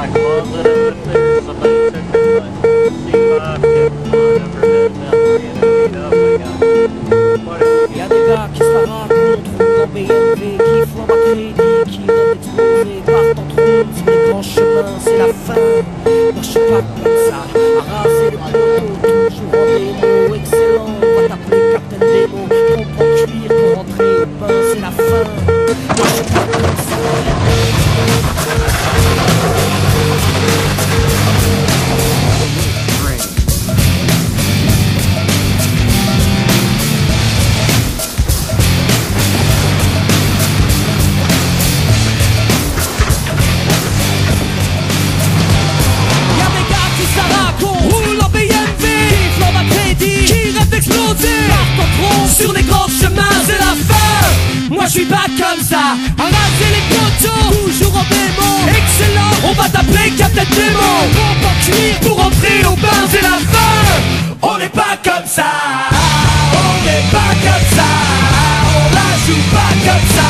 my closet and if somebody took it, but C5 kept flying over his memory and it beat up again. Y'a des gars qui se la racontent, roulent en BMW, qui flambent à crédit, qui rêvent d'exploser, partent en trombe sur les grands chemins, c'est la fin. Moi je suis pas comme ça, à raser le poteau, toujours en démo, excellent, on va t'appeler Captain Demo, comprends cuir pour rentrer au pain, c'est la fin. Moi je suis pas comme ça. Sur les grands chemins, c'est la fin. Moi je suis pas comme ça, à raser les poteaux, toujours en démo, excellent, on va t'appeler Captain Demo. On va cuire pour rentrer au bain, c'est la fin. On n'est pas comme ça, on n'est pas comme ça, on la joue pas comme ça,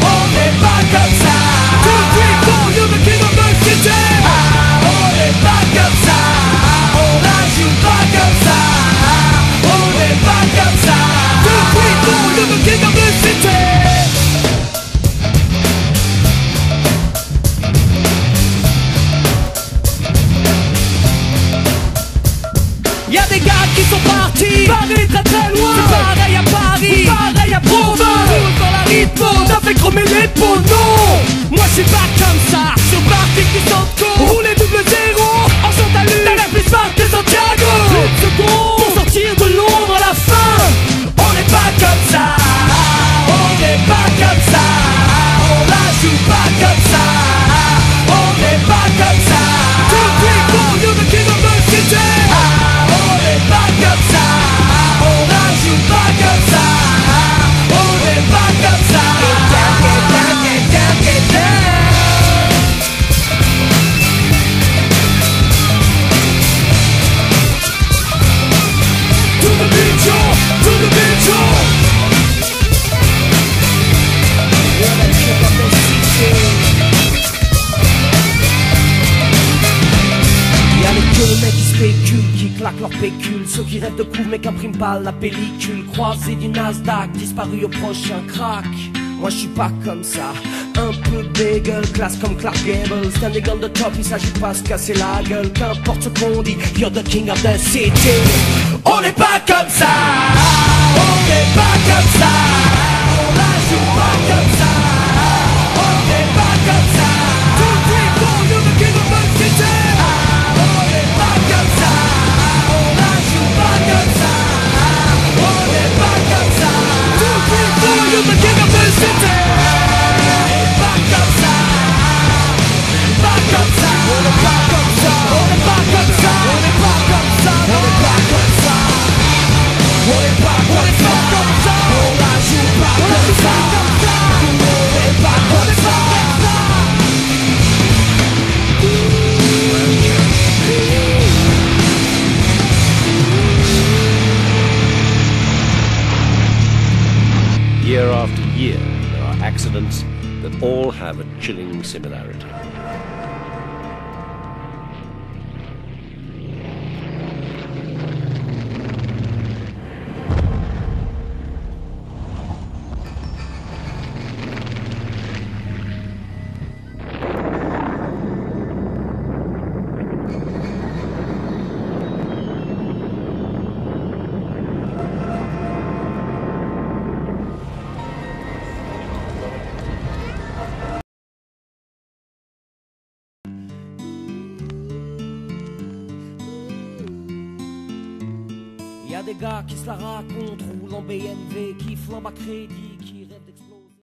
on n'est pas comme ça. 2, 3, 4, you're the king of the city. On n'est pas comme ça, on la joue pas comme ça, on n'est pas comme ça. 2, 3, 4, you're the king of the city. Y'a des gars qui sont partis, Paris très très loin. C'est pareil à Paris, pareil à Provence. Tous dans la rythme, on a fait chromer les peaux, non. Moi je suis pas comme ça, sur parti qui sont con. Rouler double zéro, en chantalune, t'as la plus smart que Santiago. Une seconde, pour sortir de Londres à la fin. On n'est pas comme ça, on n'est pas comme ça, on la joue pas comme ça, on n'est pas comme ça. 2, 3, 4, you're the king of the city. On n'est pas comme ça, on la joue pas comme ça, on n'est pas comme ça. Get down, get down. To the beat, yo, to the beat, yo. Y'a les gueux, mecs qui spéculent, qui claquent leur pécule. Ceux qui rêvent de coups mais qu'impriment pas la pellicule. Croisés du Nasdaq, disparu au prochain crack. Moi je suis pas comme ça, un peu bagel, classe comme Clark Gable. Standing on the top, il s'agit pas de se casser la gueule. Qu'importe ce qu'on dit, you're the king of the city. On n'est pas comme ça, on n'est pas comme ça, on la joue pas comme ça, on n'est pas comme ça. 2, 3, 4, you're the king of the city. On n'est pas comme ça, on la joue pas comme ça, on n'est pas comme ça. 2, 3, 4, you're the king of the city. On n'est pas comme ça, pas comme ça, on n'est pas comme ça, on n'est pas comme ça, on n'est pas comme ça, on n'est pas comme ça. On n'est pas comme ça, on la joue pas comme ça, on n'est pas comme ça. Year after year, there are accidents that all have a chilling similarity. Y'a des gars qui se la racontent, roulent en BMW, qui flambent à crédit,